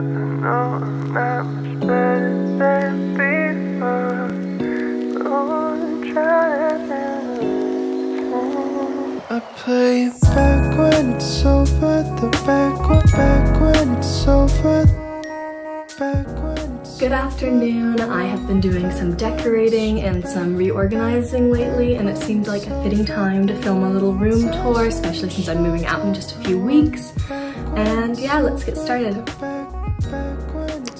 I play it back when it's over, the back when it's over, back when it's Good afternoon. I have been doing some decorating and some reorganizing lately, and it seemed like a fitting time to film a little room tour, especially since I'm moving out in just a few weeks. And yeah, let's get started.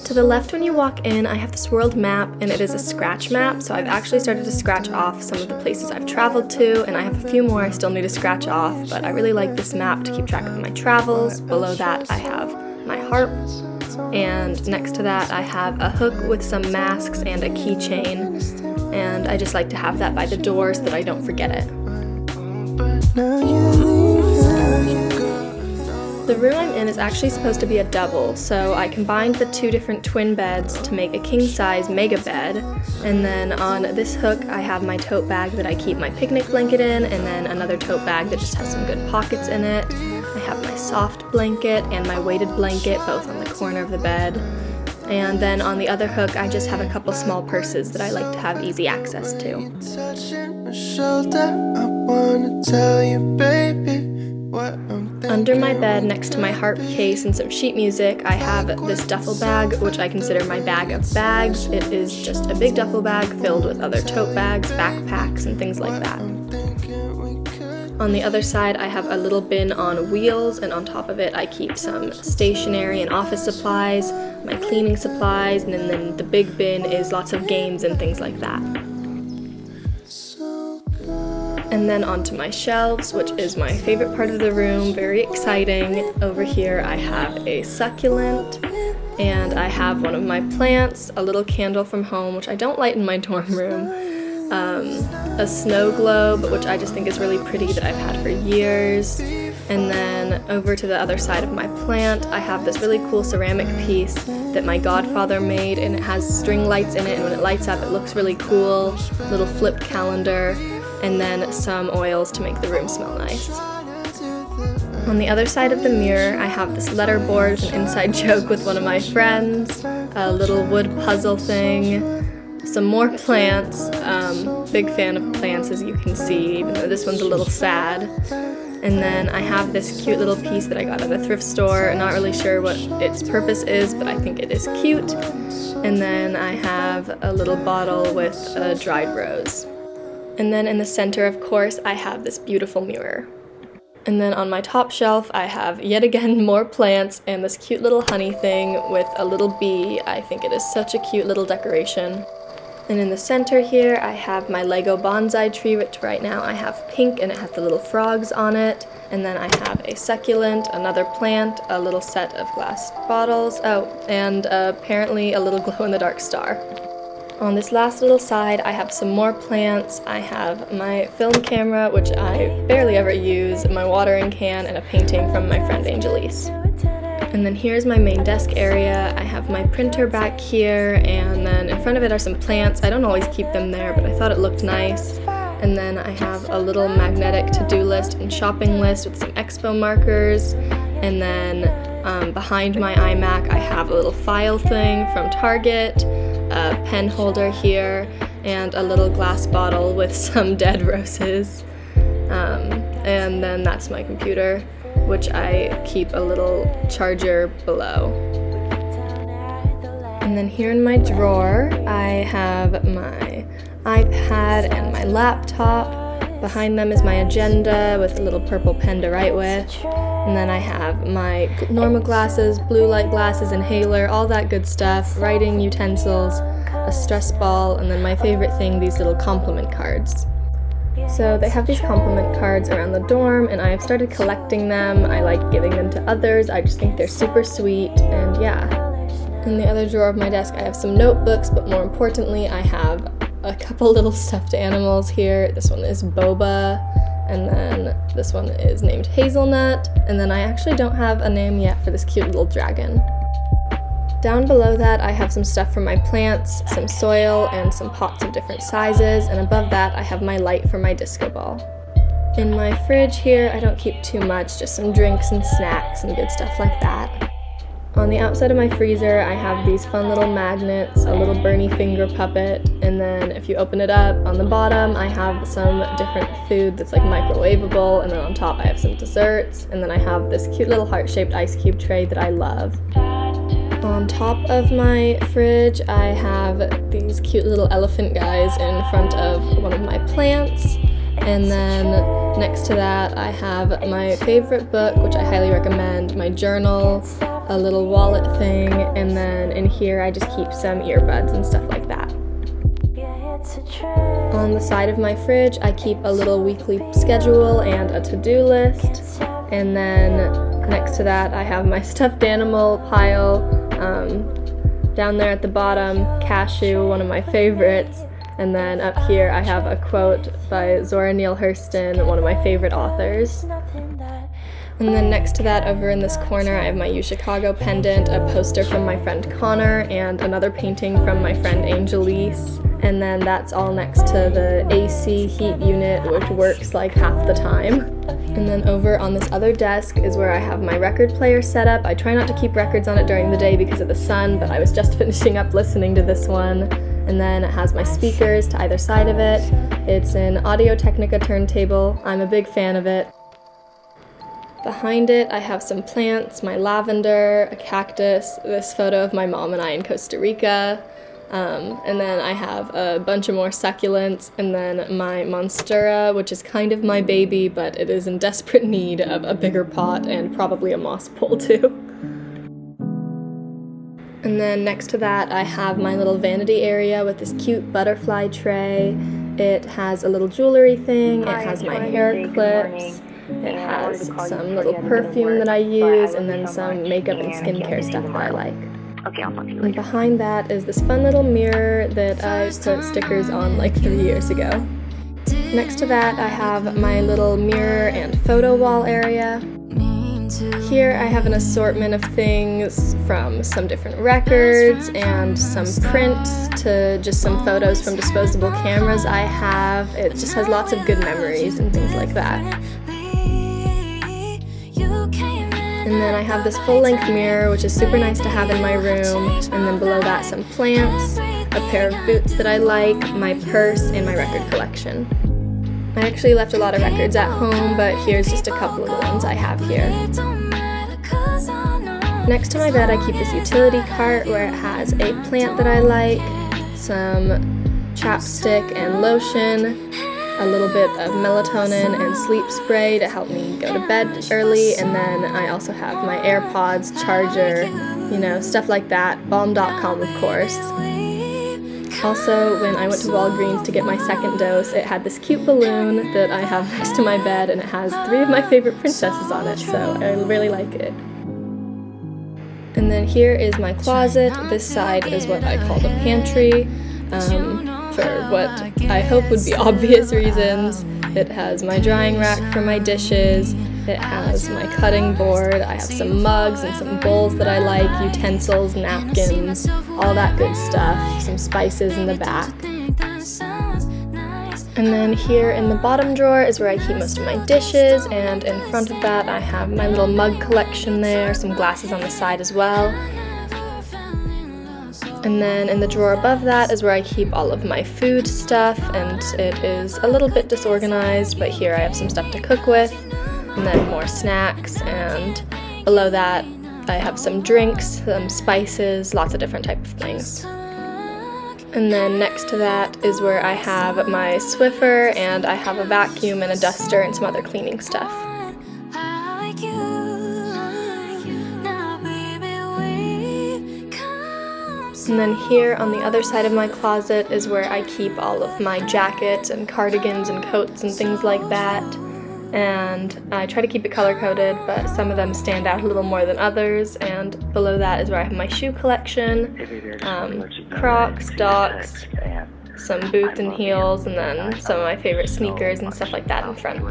To the left when you walk in, I have this world map, and it is a scratch map, so I've actually started to scratch off some of the places I've traveled to, and I have a few more I still need to scratch off, but I really like this map to keep track of my travels. Below that I have my harp, and next to that I have a hook with some masks and a keychain, and I just like to have that by the door so that I don't forget it. The room I'm in is actually supposed to be a double, so I combined the two different twin beds to make a king-size mega bed, and then on this hook I have my tote bag that I keep my picnic blanket in, and then another tote bag that just has some good pockets in it. I have my soft blanket and my weighted blanket both on the corner of the bed, and then on the other hook I just have a couple small purses that I like to have easy access to. Under my bed, next to my harp case and some sheet music, I have this duffel bag, which I consider my bag of bags. It is just a big duffel bag filled with other tote bags, backpacks, and things like that. On the other side, I have a little bin on wheels, and on top of it I keep some stationery and office supplies, my cleaning supplies, and then the big bin is lots of games and things like that. And then onto my shelves, which is my favorite part of the room, very exciting. Over here I have a succulent, and I have one of my plants, a little candle from home, which I don't light in my dorm room, a snow globe, which I just think is really pretty that I've had for years. And then over to the other side of my plant, I have this really cool ceramic piece that my godfather made, and it has string lights in it, and when it lights up it looks really cool, little flip calendar, and then some oils to make the room smell nice. On the other side of the mirror, I have this letter board with an inside joke with one of my friends, a little wood puzzle thing, some more plants, big fan of plants as you can see, even though this one's a little sad. And then I have this cute little piece that I got at a thrift store. I'm not really sure what its purpose is, but I think it is cute. And then I have a little bottle with a dried rose. And then in the center, of course, I have this beautiful mirror. And then on my top shelf, I have yet again more plants and this cute little honey thing with a little bee. I think it is such a cute little decoration. And in the center here, I have my Lego bonsai tree, which right now I have pink and it has the little frogs on it. And then I have a succulent, another plant, a little set of glass bottles, and apparently a little glow-in-the-dark star. On this last little side, I have some more plants. I have my film camera, which I barely ever use, my watering can, and a painting from my friend Angelise. And then here's my main desk area. I have my printer back here, and then in front of it are some plants. I don't always keep them there, but I thought it looked nice. And then I have a little magnetic to-do list and shopping list with some expo markers. And then behind my iMac, I have a little file thing from Target, a pen holder here, and a little glass bottle with some dead roses. And then that's my computer, which I keep a little charger below. And then here in my drawer, I have my iPad and my laptop. Behind them is my agenda with a little purple pen to write with. And then I have my normal glasses, blue light glasses, inhaler, all that good stuff, writing utensils, a stress ball, and then my favorite thing, these little compliment cards. So they have these compliment cards around the dorm, and I have started collecting them. I like giving them to others. I just think they're super sweet, and yeah. In the other drawer of my desk, I have some notebooks, but more importantly, I have a couple little stuffed animals here. This one is Boba, and then this one is named Hazelnut, and then I actually don't have a name yet for this cute little dragon. Down below that, I have some stuff for my plants, some soil, and some pots of different sizes, and above that, I have my light for my disco ball. In my fridge here, I don't keep too much, just some drinks and snacks and good stuff like that. On the outside of my freezer, I have these fun little magnets, a little Bernie finger puppet, and then if you open it up, on the bottom I have some different food that's like microwavable, and then on top I have some desserts, and then I have this cute little heart-shaped ice cube tray that I love. On top of my fridge, I have these cute little elephant guys in front of one of my plants. And then next to that, I have my favorite book, which I highly recommend, my journal, a little wallet thing, and then in here I just keep some earbuds and stuff like that. On the side of my fridge, I keep a little weekly schedule and a to-do list. And then next to that, I have my stuffed animal pile. Down there at the bottom, Cashew, one of my favorites. And then up here I have a quote by Zora Neale Hurston, one of my favorite authors. And then next to that, over in this corner, I have my uchicago pendant, a poster from my friend Connor, and another painting from my friend Angelise. And then that's all next to the AC heat unit, which works like half the time. And then over on this other desk is where I have my record player set up. I try not to keep records on it during the day because of the sun, but I was just finishing up listening to this one. And then it has my speakers to either side of it. It's an Audio-Technica turntable. I'm a big fan of it. Behind it, I have some plants, my lavender, a cactus, this photo of my mom and I in Costa Rica, and then I have a bunch of more succulents, and then my monstera, which is kind of my baby, but it is in desperate need of a bigger pot and probably a moss pole too. And then next to that, I have my little vanity area with this cute butterfly tray. It has a little jewelry thing, it has my hair clips, it has some little perfume that I use, and then some makeup and skincare stuff that I like. And behind that is this fun little mirror that I put stickers on like 3 years ago. Next to that, I have my little mirror and photo wall area. Here I have an assortment of things from some different records and some prints to just some photos from disposable cameras I have. It just has lots of good memories and things like that. And then I have this full-length mirror, which is super nice to have in my room, and then below that some plants, a pair of boots that I like, my purse, and my record collection. I actually left a lot of records at home, but here's just a couple of the ones I have here. Next to my bed I keep this utility cart where it has a plant that I like, some chapstick and lotion, a little bit of melatonin and sleep spray to help me go to bed early, and then I also have my AirPods, charger, you know, stuff like that, balm.com of course. Also, when I went to Walgreens to get my second dose, it had this cute balloon that I have next to my bed, and it has 3 of my favorite princesses on it, so I really like it. And then here is my closet. This side is what I call the pantry, for what I hope would be obvious reasons. It has my drying rack for my dishes, it has my cutting board, I have some mugs and some bowls that I like, utensils, napkins, all that good stuff, some spices in the back. And then here in the bottom drawer is where I keep most of my dishes, and in front of that I have my little mug collection there, some glasses on the side as well. And then in the drawer above that is where I keep all of my food stuff, and it is a little bit disorganized, but here I have some stuff to cook with, and then more snacks, and below that I have some drinks, some spices, lots of different types of things. And then next to that is where I have my Swiffer, and I have a vacuum and a duster and some other cleaning stuff. And then here on the other side of my closet is where I keep all of my jackets and cardigans and coats and things like that. And I try to keep it color-coded, but some of them stand out a little more than others. And below that is where I have my shoe collection, Crocs, Docs, some boots and heels, and then some of my favorite sneakers and stuff like that in front.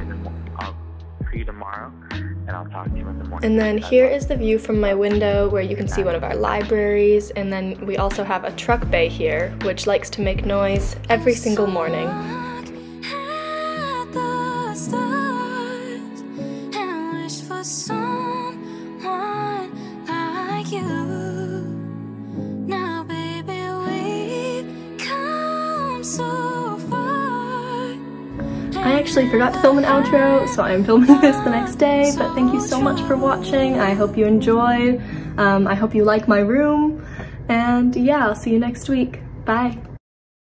And then here is the view from my window where you can see one of our libraries, and then we also have a truck bay here, which likes to make noise every single morning. Someone like you. actually forgot to film an outro, so I'm filming this the next day, but thank you so much for watching. I hope you enjoyed. I hope you like my room, and yeah, I'll see you next week. Bye.